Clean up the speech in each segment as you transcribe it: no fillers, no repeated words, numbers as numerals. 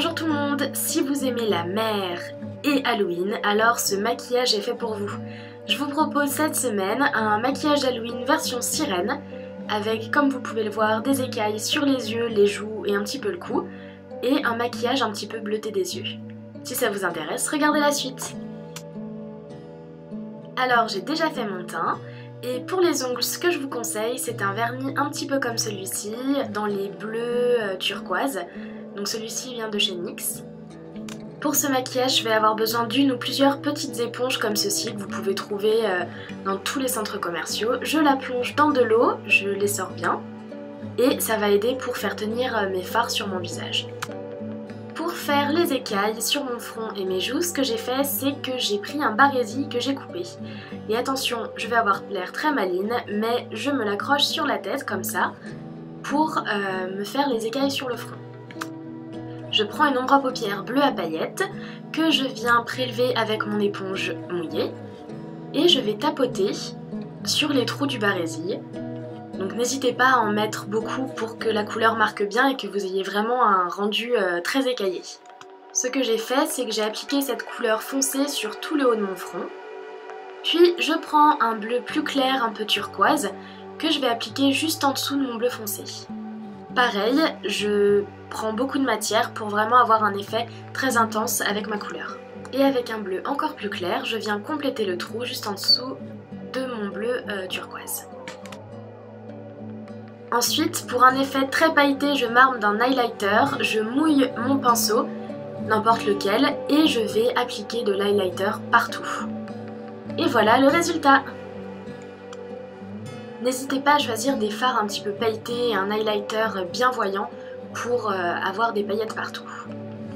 Bonjour tout le monde, si vous aimez la mer et Halloween, alors ce maquillage est fait pour vous. Je vous propose cette semaine un maquillage Halloween version sirène avec, comme vous pouvez le voir, des écailles sur les yeux, les joues et un petit peu le cou et un maquillage un petit peu bleuté des yeux. Si ça vous intéresse, regardez la suite. Alors j'ai déjà fait mon teint et pour les ongles, ce que je vous conseille, c'est un vernis un petit peu comme celui-ci, dans les bleus turquoise. Donc celui-ci vient de chez NYX. Pour ce maquillage, je vais avoir besoin d'une ou plusieurs petites éponges comme ceci que vous pouvez trouver dans tous les centres commerciaux. Je la plonge dans de l'eau, je les sors bien et ça va aider pour faire tenir mes fards sur mon visage. Pour faire les écailles sur mon front et mes joues, ce que j'ai fait, c'est que j'ai pris un barésil que j'ai coupé. Et attention, je vais avoir l'air très maligne, mais je me l'accroche sur la tête comme ça pour me faire les écailles sur le front. Je prends une ombre à paupières bleue à paillettes que je viens prélever avec mon éponge mouillée et je vais tapoter sur les trous du barésil. Donc n'hésitez pas à en mettre beaucoup pour que la couleur marque bien et que vous ayez vraiment un rendu très écaillé. Ce que j'ai fait, c'est que j'ai appliqué cette couleur foncée sur tout le haut de mon front. Puis je prends un bleu plus clair, un peu turquoise, que je vais appliquer juste en dessous de mon bleu foncé. Pareil, je prends beaucoup de matière pour vraiment avoir un effet très intense avec ma couleur. Et avec un bleu encore plus clair, je viens compléter le trou juste en dessous de mon bleu turquoise. Ensuite, pour un effet très pailleté, je m'arme d'un highlighter, je mouille mon pinceau, n'importe lequel, et je vais appliquer de l'highlighter partout. Et voilà le résultat! N'hésitez pas à choisir des fards un petit peu pailletés et un highlighter bien voyant pour avoir des paillettes partout.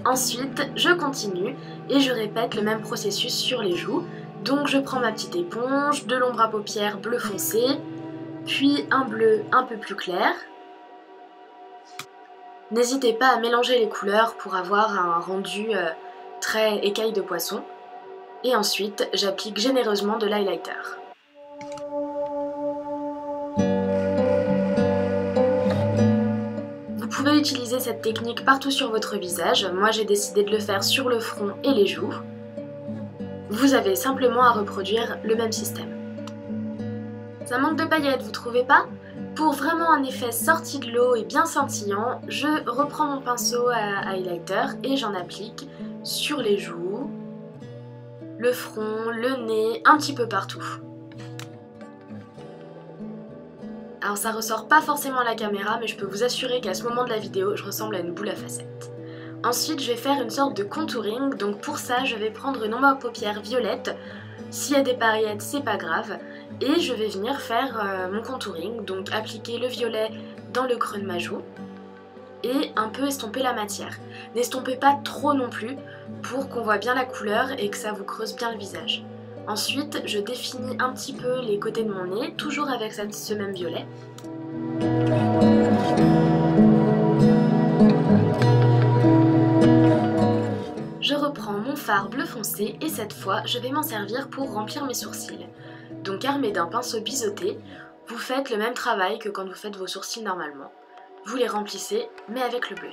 Ensuite, je continue et je répète le même processus sur les joues. Donc je prends ma petite éponge, de l'ombre à paupières bleu foncé, puis un bleu un peu plus clair. N'hésitez pas à mélanger les couleurs pour avoir un rendu très écaille de poisson. Et ensuite, j'applique généreusement de l'highlighter. Vous pouvez utiliser cette technique partout sur votre visage. Moi, j'ai décidé de le faire sur le front et les joues. Vous avez simplement à reproduire le même système. Ça manque de paillettes, vous trouvez pas? Pour vraiment un effet sorti de l'eau et bien scintillant, je reprends mon pinceau à highlighter et j'en applique sur les joues, le front, le nez, un petit peu partout. Alors ça ressort pas forcément à la caméra, mais je peux vous assurer qu'à ce moment de la vidéo, je ressemble à une boule à facettes. Ensuite, je vais faire une sorte de contouring, donc pour ça, je vais prendre une ombre à paupières violette. S'il y a des paillettes, c'est pas grave. Et je vais venir faire mon contouring, donc appliquer le violet dans le creux de ma joue et un peu estomper la matière. N'estompez pas trop non plus pour qu'on voit bien la couleur et que ça vous creuse bien le visage. Ensuite, je définis un petit peu les côtés de mon nez, toujours avec ce même violet. Je reprends mon fard bleu foncé et cette fois, je vais m'en servir pour remplir mes sourcils. Donc armé d'un pinceau biseauté, vous faites le même travail que quand vous faites vos sourcils normalement. Vous les remplissez, mais avec le bleu.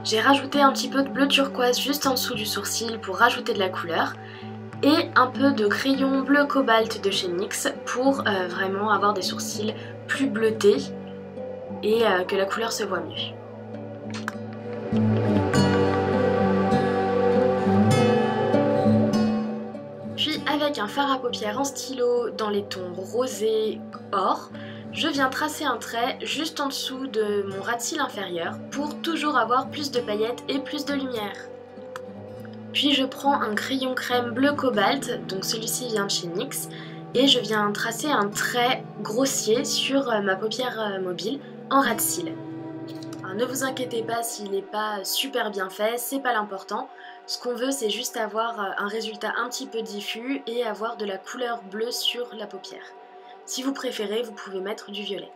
J'ai rajouté un petit peu de bleu turquoise juste en dessous du sourcil pour rajouter de la couleur et un peu de crayon bleu cobalt de chez NYX pour vraiment avoir des sourcils plus bleutés et que la couleur se voit mieux. Puis avec un fard à paupières en stylo dans les tons rosé or, je viens tracer un trait juste en dessous de mon ras de cils inférieur pour toujours avoir plus de paillettes et plus de lumière. Puis je prends un crayon crème bleu cobalt, donc celui-ci vient de chez NYX, et je viens tracer un trait grossier sur ma paupière mobile en ras de cils. Alors, ne vous inquiétez pas s'il n'est pas super bien fait, c'est pas l'important. Ce qu'on veut, c'est juste avoir un résultat un petit peu diffus et avoir de la couleur bleue sur la paupière. Si vous préférez, vous pouvez mettre du violet.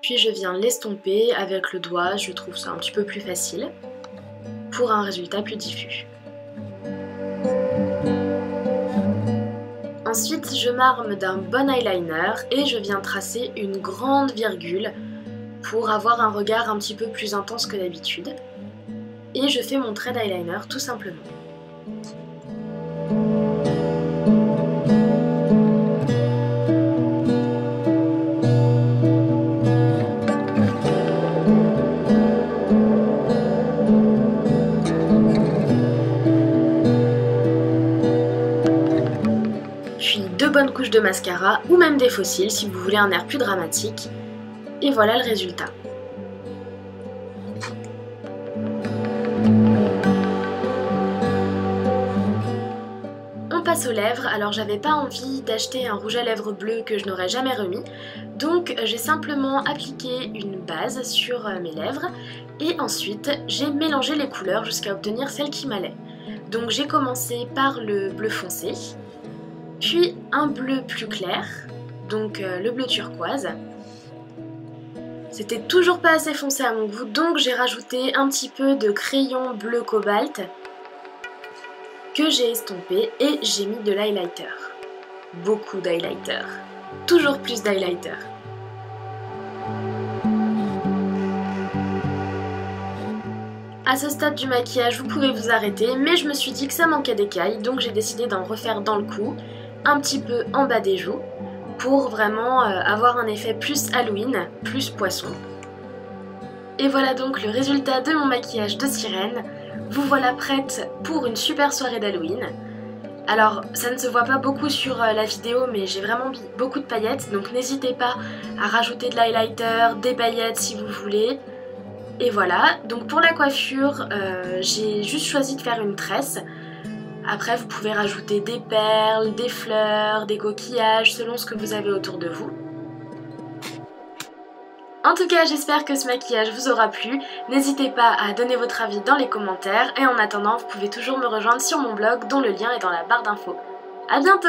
Puis je viens l'estomper avec le doigt, je trouve ça un petit peu plus facile, pour un résultat plus diffus. Ensuite, je m'arme d'un bon eyeliner et je viens tracer une grande virgule pour avoir un regard un petit peu plus intense que d'habitude. Et je fais mon trait d'eyeliner tout simplement. Puis 2 bonnes couches de mascara ou même des faux cils si vous voulez un air plus dramatique. Et voilà le résultat. On passe aux lèvres. Alors j'avais pas envie d'acheter un rouge à lèvres bleu que je n'aurais jamais remis. Donc j'ai simplement appliqué une base sur mes lèvres et ensuite j'ai mélangé les couleurs jusqu'à obtenir celle qui m'allait. Donc j'ai commencé par le bleu foncé, puis un bleu plus clair, donc le bleu turquoise. C'était toujours pas assez foncé à mon goût, donc j'ai rajouté un petit peu de crayon bleu cobalt que j'ai estompé et j'ai mis de l'highlighter. Beaucoup d'highlighter. Toujours plus d'highlighter. À ce stade du maquillage, vous pouvez vous arrêter, mais je me suis dit que ça manquait d'écailles, donc j'ai décidé d'en refaire dans le cou, un petit peu en bas des joues, pour vraiment avoir un effet plus Halloween, plus poisson. Et voilà donc le résultat de mon maquillage de sirène. Vous voilà prête pour une super soirée d'Halloween. Alors ça ne se voit pas beaucoup sur la vidéo, mais j'ai vraiment mis beaucoup de paillettes, donc n'hésitez pas à rajouter de l'highlighter, des paillettes si vous voulez. Et voilà, donc pour la coiffure, j'ai juste choisi de faire une tresse. Après vous pouvez rajouter des perles, des fleurs, des coquillages, selon ce que vous avez autour de vous. En tout cas, j'espère que ce maquillage vous aura plu. N'hésitez pas à donner votre avis dans les commentaires. Et en attendant, vous pouvez toujours me rejoindre sur mon blog, dont le lien est dans la barre d'infos. A bientôt!